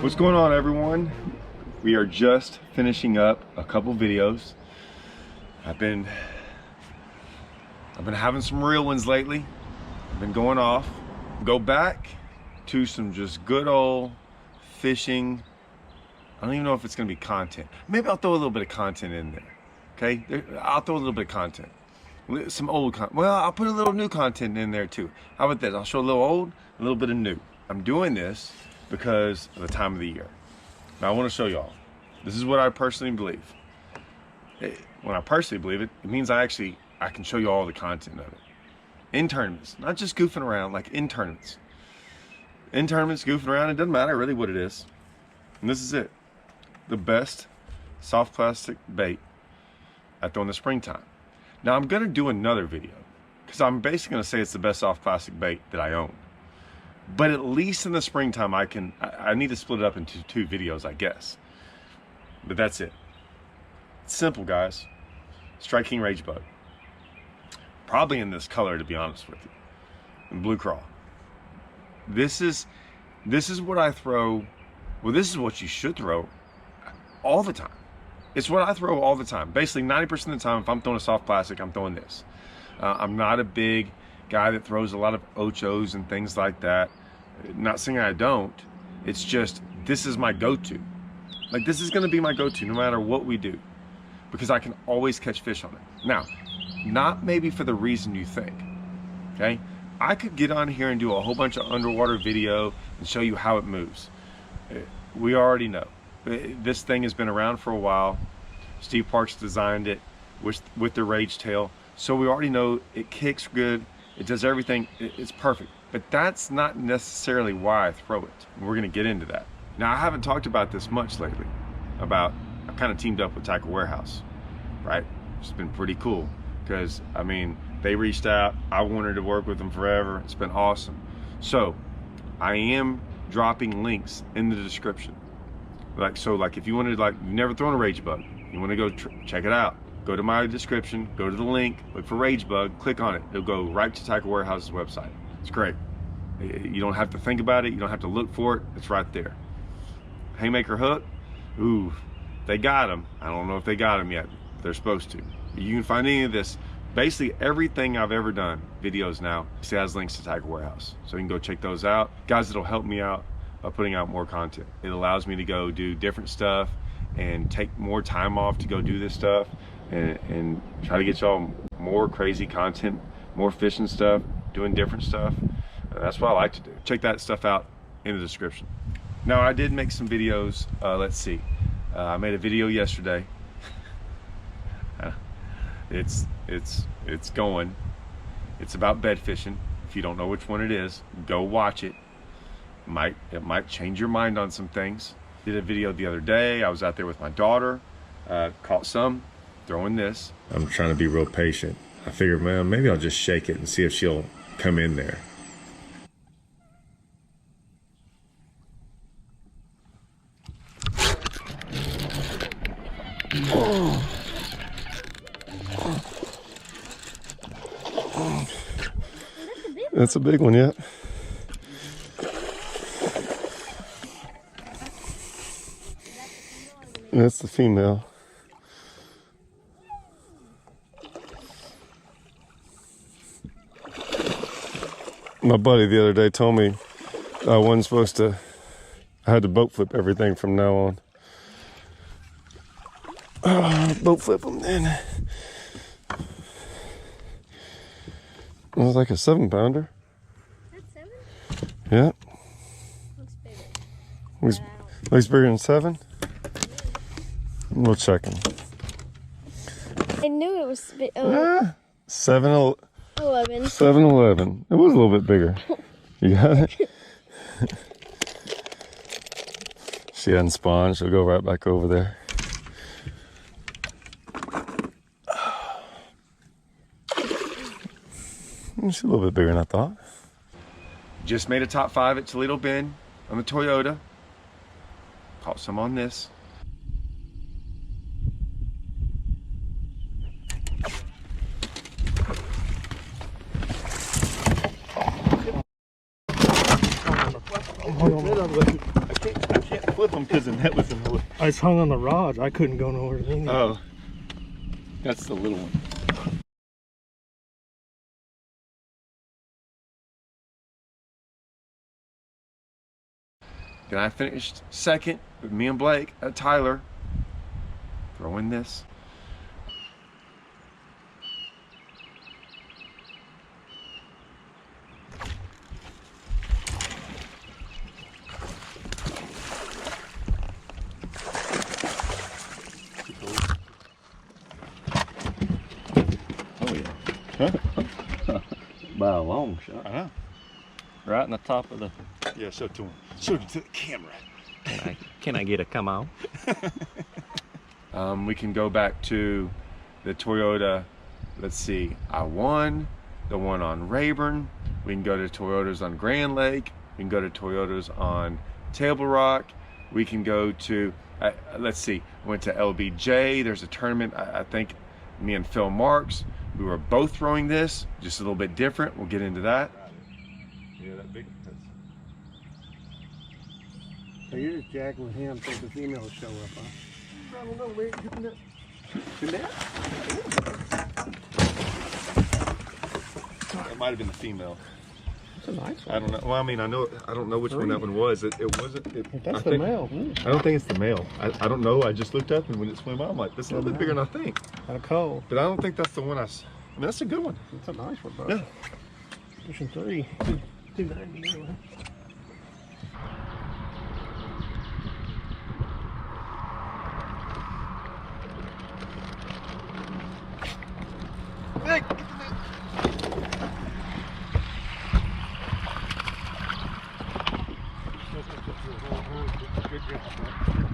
What's going on, everyone? We are just finishing up a couple videos. I've been having some real ones lately. I've been going off. Go back to some just good old fishing. I don't even know if it's gonna be content. Maybe I'll throw a little bit of content in there. Okay, I'll throw a little bit of content. Some old content. Well, I'll put a little new content in there too. How about this? I'll show a little old, a little bit of new. I'm doing this because of the time of the year. Now I want to show y'all. This is what I personally believe. When I personally believe it, it means I can show you all the content of it. In tournaments, not just goofing around, like in tournaments. In tournaments, goofing around, it doesn't matter really what it is. And this is it. The best soft plastic bait I throw in the springtime. Now I'm gonna do another video because I'm basically gonna say it's the best soft plastic bait that I own. But at least in the springtime, I need to split it up into two videos, I guess. But that's it. It's simple, guys. Strike King Rage Bug. Probably in this color, to be honest with you. In blue crawl. This is what I throw. Well, this is what you should throw all the time. It's what I throw all the time. Basically, 90% of the time, if I'm throwing a soft plastic, I'm throwing this. I'm not a big guy that throws a lot of ochos and things like that. Not saying I don't. It's just, this is my go-to. Like, this is gonna be my go-to no matter what we do, because I can always catch fish on it. Now, not maybe for the reason you think, okay? I could get on here and do a whole bunch of underwater video and show you how it moves. We already know. This thing has been around for a while. Steve Parks designed it with the Rage Tail. So we already know it kicks good. It does everything. It's perfect. But that's not necessarily why I throw it. We're gonna get into that. Now, I haven't talked about this much lately. I kind of teamed up with Tackle Warehouse, right? It's been pretty cool because, I mean, they reached out. I wanted to work with them forever. It's been awesome. So I am dropping links in the description. Like if you wanted, like, you've never thrown a Rage Bug, you want to go check it out, go to my description, go to the link, look for Rage Bug, click on it. It'll go right to Tackle Warehouse's website. It's great. You don't have to think about it. You don't have to look for it. It's right there. Haymaker hook, ooh, they got them. I don't know if they got them yet. They're supposed to. You can find any of this. Basically everything I've ever done, videos now, it has links to Tackle Warehouse. So you can go check those out. Guys, it'll help me out by putting out more content. It allows me to go do different stuff and take more time off to go do this stuff and try to get y'all more crazy content, more fishing stuff, doing different stuff. That's what I like to do. Check that stuff out in the description. Now, I did make some videos. Let's see. I made a video yesterday. It's going. It's about bed fishing. If you don't know which one it is, go watch it. It might change your mind on some things. Did a video the other day. I was out there with my daughter, caught some, throwing this. I'm trying to be real patient. I figured, man, maybe I'll just shake it and see if she'll come in there. That's a big one, yeah. That's the female. My buddy the other day told me I wasn't supposed to, I had to boat flip everything from now on. Boat flip them then. It was like a 7-pounder. That's 7? Yeah. Looks bigger. Looks bigger than 7? We'll check them. I knew it was 7-11. 7-11. It was a little bit bigger. You got it? She hadn't spawned. She'll go right back over there. She's a little bit bigger than I thought. Just made a top 5 at Toledo Bend on the Toyota. Caught some on this. flip them because the net was in the way. I was hung on the rods. I couldn't go nowhere. Oh, that's the little one. Then I finished second with me and Blake at Tyler. Throwing this. Oh yeah. Huh? By a long shot. Uh-huh. Right in the top of the... Yeah, show it to him. Show it to the camera. Can I get a come on? We can go back to the Toyota, let's see, I-1, the one on Rayburn. We can go to Toyotas on Grand Lake. We can go to Toyotas on Table Rock. We can go to, let's see, went to LBJ. There's a tournament, I think me and Phil Marks, we were both throwing this, just a little bit different. We'll get into that. Yeah, that big. So you're just jacking with him so the females show up, huh? I don't know, where you can that? That might have been the female. That's a nice one. I don't know. Well, I mean, I don't know which one that one was. It wasn't. That's the male. I don't think it's the male. I don't know. I just looked up and when it swam out, I'm like, this is a little bit bigger than I think. Kind of cold. But I don't think that's the one I mean, that's a good one. It's a nice one, bro. Yeah. Pushing 3. 290 anyway.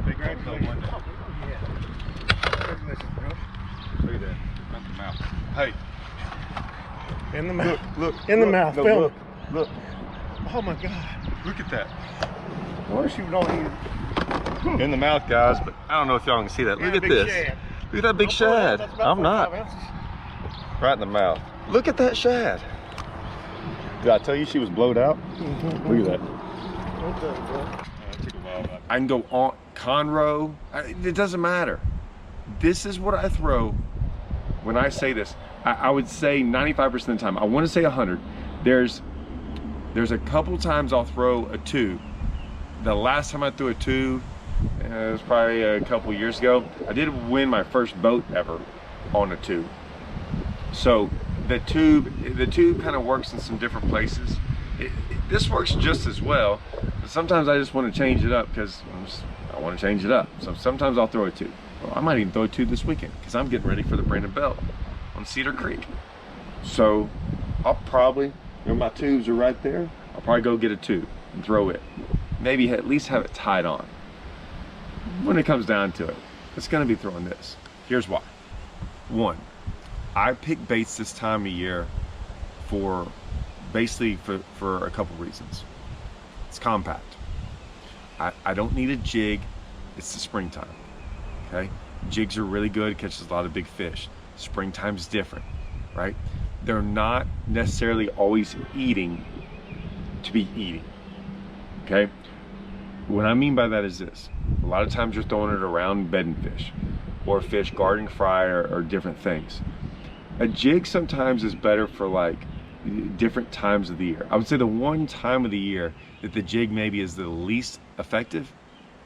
Big ragdoll one. Look at that. Not the mouth. Hey. In the mouth. Look. In the mouth. No, Film. look. Oh my God. Look at that. What is she doing? In the mouth, guys, but I don't know if y'all can see that. Look at this. Shad. Look at that big shad. I'm not. Right in the mouth. Look at that shad. Did I tell you she was blowed out? Look at that. I can go on Conroe. It doesn't matter. This is what I throw when I say this. I would say 95% of the time. I want to say 100. There's a couple times I'll throw a 2. The last time I threw a 2, it was probably a couple years ago. I did win my first boat ever on a 2. So the tube kind of works in some different places. This works just as well, but sometimes I just want to change it up because I want to change it up. So sometimes I'll throw a 2. Well, I might even throw a 2 this weekend because I'm getting ready for the Brandon Belt on Cedar Creek. So I'll probably, my tubes are right there. I'll probably go get a 2 and throw it. Maybe at least have it tied on. When it comes down to it, it's going to be throwing this. Here's why. 1, I pick baits this time of year for basically for a couple reasons. It's compact. I don't need a jig. It's the springtime. Okay, jigs are really good, catches a lot of big fish. Springtime's different, right? They're not necessarily always eating to be eating. Okay, what I mean by that is this: a lot of times you're throwing it around bedding fish or fish guarding fry or different things. A jig sometimes is better for like different times of the year. I would say the one time of the year that the jig maybe is the least effective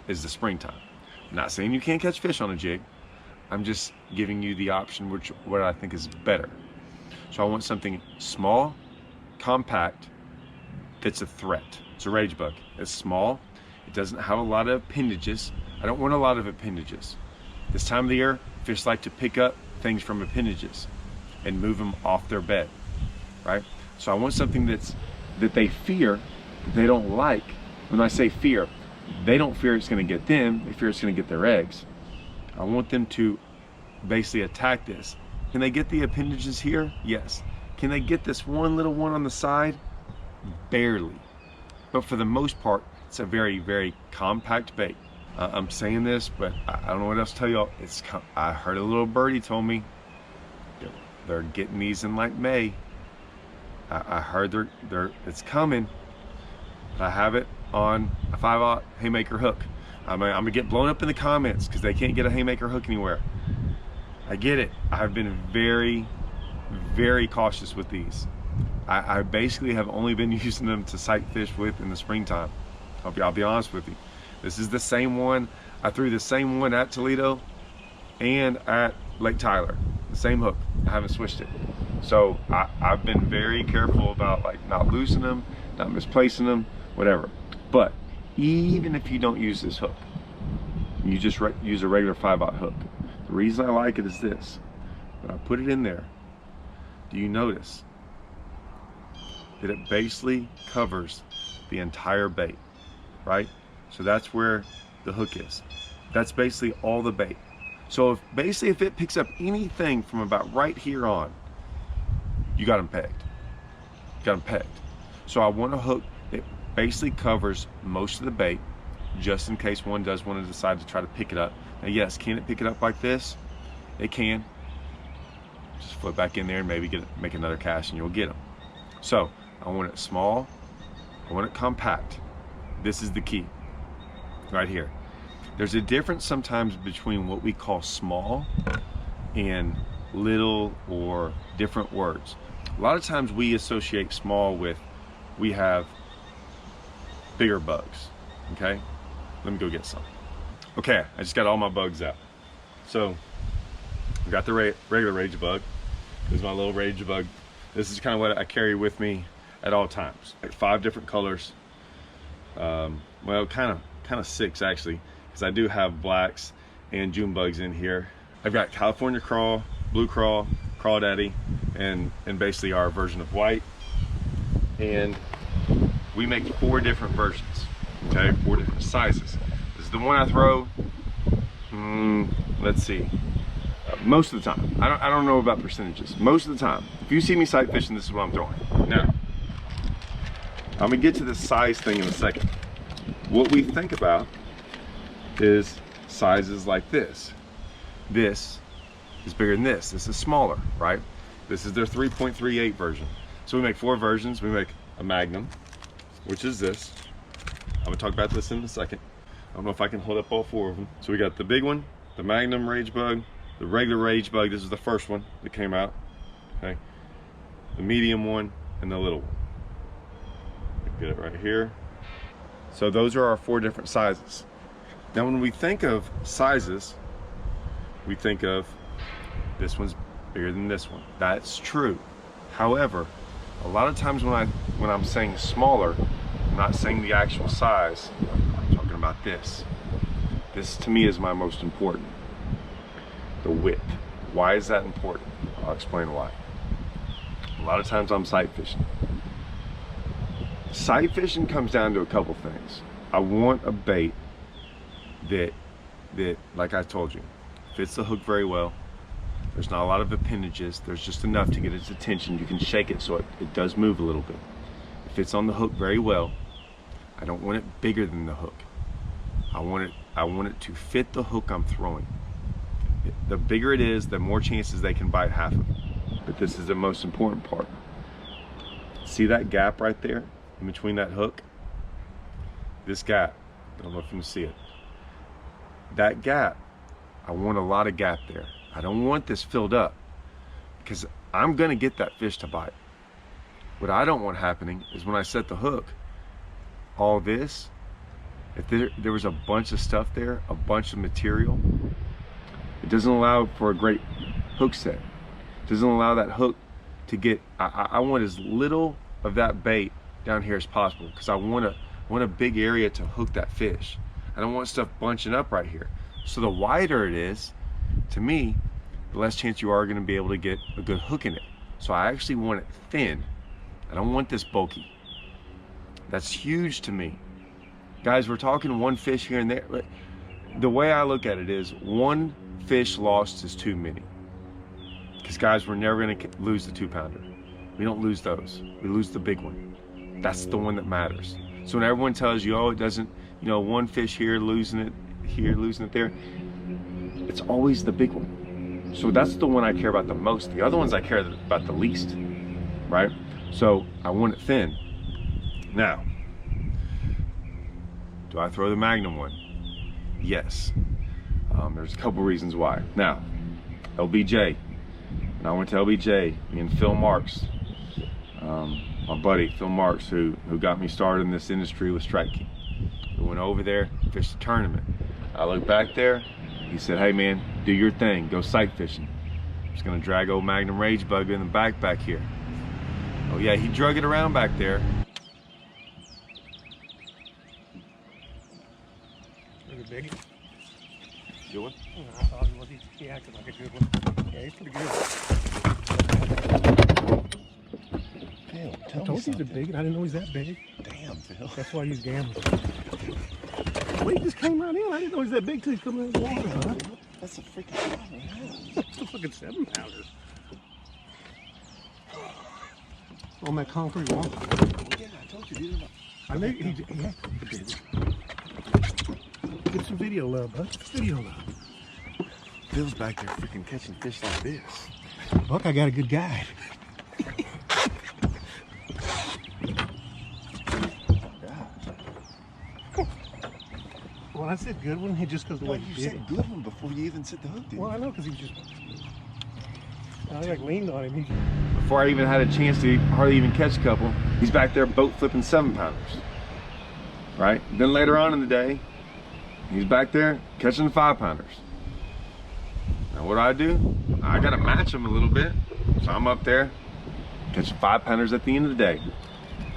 is the springtime. I'm not saying you can't catch fish on a jig. I'm just giving you the option what I think is better. So I want something small, compact, that's a threat. It's a rage bug. It's small. It doesn't have a lot of appendages. I don't want a lot of appendages. This time of the year, fish like to pick up things from appendages and move them off their bed, right? So I want something that they fear, they don't like. When I say fear, they don't fear it's going to get them, they fear it's going to get their eggs. I want them to basically attack this. Can they get the appendages here? Yes. Can they get this one little one on the side? Barely. But for the most part, it's a very, very compact bait. I'm saying this, but I don't know what else to tell y'all. I heard a little birdie told me they're getting these in like May. I heard it's coming. I have it on a 5/0 haymaker hook. I'm gonna get blown up in the comments because they can't get a haymaker hook anywhere. I get it. I've been very, very cautious with these. I basically have only been using them to sight fish with in the springtime. I'll be honest with you. This is the same one. I threw the same one at Toledo and at Lake Tyler. The same hook. I haven't switched it. So I've been very careful about like not losing them, not misplacing them, whatever. But even if you don't use this hook, you just use a regular 5/0 hook. The reason I like it is this. When I put it in there, do you notice that it basically covers the entire bait, right? So that's where the hook is. That's basically all the bait. So if it picks up anything from about right here on, you got them pegged. Got them pegged. So I want a hook that basically covers most of the bait, just in case one does want to decide to try to pick it up. Now yes, can it pick it up like this? It can. Just flip back in there and maybe make another cast and you'll get them. So I want it small, I want it compact. This is the key, right here. There's a difference sometimes between what we call small and little or different words. A lot of times we associate small with, we have bigger bugs, okay? Let me go get some. Okay, I just got all my bugs out. So, I got the regular rage bug. This is my little rage bug. This is kind of what I carry with me at all times. Like 5 different colors. Well, kind of 6 actually, because I do have blacks and June bugs in here. I've got California crawl, blue crawl, crawdaddy, and basically our version of white. And we make 4 different versions, okay? 4 different sizes. This is the one I throw, let's see, most of the time. I don't know about percentages. Most of the time, if you see me sight fishing, this is what I'm throwing. Now, I'm gonna get to the size thing in a second. What we think about is sizes like this. This is bigger than this. This is smaller, right? This is their 3.38 version. So we make 4 versions. We make a magnum, which is this. I'm gonna talk about this in a second. I don't know if I can hold up all 4 of them. So we got the big one, the magnum rage bug, the regular rage bug. This is the first one that came out, okay? The medium one and the little one. Get it right here. So those are our 4 different sizes. Now when we think of sizes, we think of this one's bigger than this one. That's true. However, a lot of times when I'm saying smaller, I'm not saying the actual size. I'm talking about this. This to me is my most important. The width. Why is that important? I'll explain why. A lot of times I'm sight fishing. Sight fishing comes down to a couple things. I want a bait that like I told you, fits the hook very well. There's not a lot of appendages. There's just enough to get its attention. You can shake it so it does move a little bit. It fits on the hook very well. I don't want it bigger than the hook. I want it to fit the hook I'm throwing. The bigger it is, the more chances they can bite half of it. But this is the most important part. See that gap right there in between that hook? This gap, I don't know if you can see it. That gap, I want a lot of gap there. I don't want this filled up because I'm gonna get that fish to bite. What I don't want happening is when I set the hook, all this, if there was a bunch of stuff there, a bunch of material, it doesn't allow for a great hook set. It doesn't allow that hook to get, I want as little of that bait down here as possible because I want a big area to hook that fish. I don't want stuff bunching up right here. So the wider it is, to me, the less chance you are going to be able to get a good hook in it. So I actually want it thin. I don't want this bulky. That's huge to me. Guys, we're talking 1 fish here and there. The way I look at it is 1 fish lost is too many. Because guys, we're never going to lose the 2-pounder. We don't lose those. We lose the big one. That's the one that matters. So when everyone tells you, oh, it doesn't, 1 fish here, losing it there, it's always the big one. So that's the one I care about the most. The other ones I care about the least, right? So I want it thin. Now, do I throw the magnum one? Yes. There's a couple reasons why. Now, LBJ. And I went to LBJ, me and Phil Marks, my buddy Phil Marks, who got me started in this industry with striking. We went over there, fished a tournament. I looked back there, he said, hey man, do your thing, go sight fishing. I'm just gonna drag old Magnum Rage Bug in the back here. Oh yeah, he drug it around back there. Pretty big. Good one? I thought he was. He acted like a good one. Yeah, he's pretty good. Phil, I tell me told you he's something. big, and I didn't know he's that big. Damn, Phil. That's why he's gambling. Well, he just came right in. I didn't know he's that big till he's coming in the water, huh? That's a freaking problem. It's a fucking 7-pounder. On that concrete wall. Yeah, I told you, these are I knew he acted big. Get some video love, bud. Video love. Phil's back there freaking catching fish like this. Buck, I got a good guide. Well, I said good one, he just goes the way he did. good one before you even set the hook, didn't Well, I know, because he just... I like leaned on him. Before I even had a chance to hardly even catch a couple, he's back there boat flipping 7-pounders. Right? Then later on in the day, he's back there catching the 5-pounders. Now what do? I gotta match him a little bit. So I'm up there catching 5-pounders at the end of the day.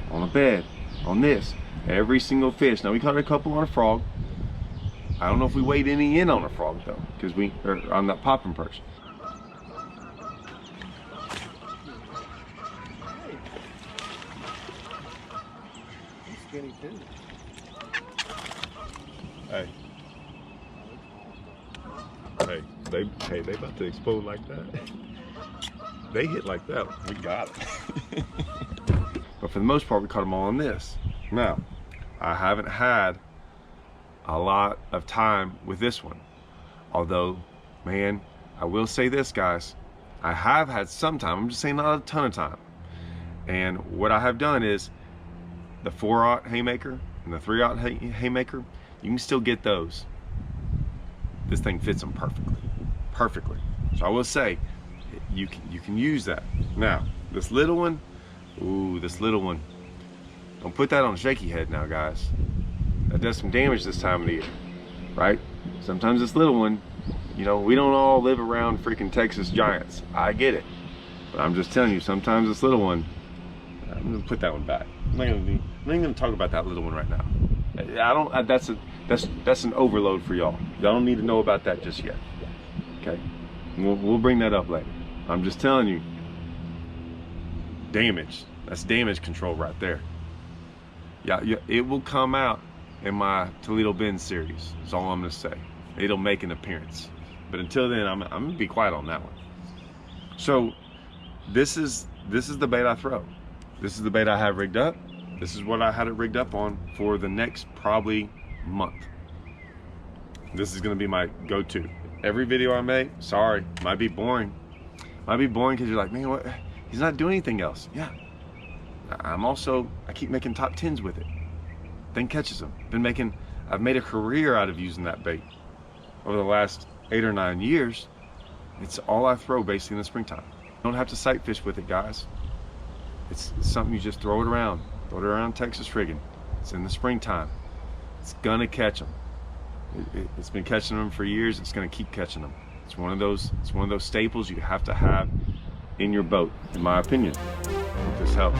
On a bed, on this, every single fish. Now we caught a couple on a frog. I don't know if we weighed any in on a frog though, because we are on that popping perch. He's skinny too. Hey. Hey, they about to explode like that. They hit like that. We got it. But for the most part, we caught them all on this. Now, I haven't had a lot of time with this one. Although, man, I will say this, guys. I have had some time. I'm just saying not a ton of time. And what I have done is the 4/0 haymaker and the 3/0 haymaker, you can still get those. This thing fits them perfectly. So I will say, you can use that. Now, this little one, ooh, this little one. Don't put that on a shaky head now, guys. That does some damage this time of the year, right? Sometimes this little one, you know, we don't all live around freaking Texas giants. I get it. But I'm just telling you, sometimes this little one, I'm gonna put that one back. I'm not gonna talk about that little one right now. That's an overload for y'all. Y'all don't need to know about that just yet. Okay, we'll bring that up later. I'm just telling you, damage. That's damage control right there. Yeah, it will come out in my Toledo Bend series. That's all I'm gonna say. It'll make an appearance. But until then, I'm gonna be quiet on that one. So this is the bait I throw. This is the bait I have rigged up. This is what I had it rigged up on for the next probably month. This is gonna be my go-to. Every video I make, sorry, might be boring. Might be boring because you're like, man, what? He's not doing anything else. Yeah. I keep making top 10s with it. Then catches them. I've made a career out of using that bait over the last 8 or 9 years. It's all I throw basically in the springtime. You don't have to sight fish with it, guys. It's something you just throw it around. Throw it around Texas friggin'. It's in the springtime. It's gonna catch them. It's been catching them for years. It's gonna keep catching them. It's one of those staples you have to have in your boat, in my opinion. Hope this helped.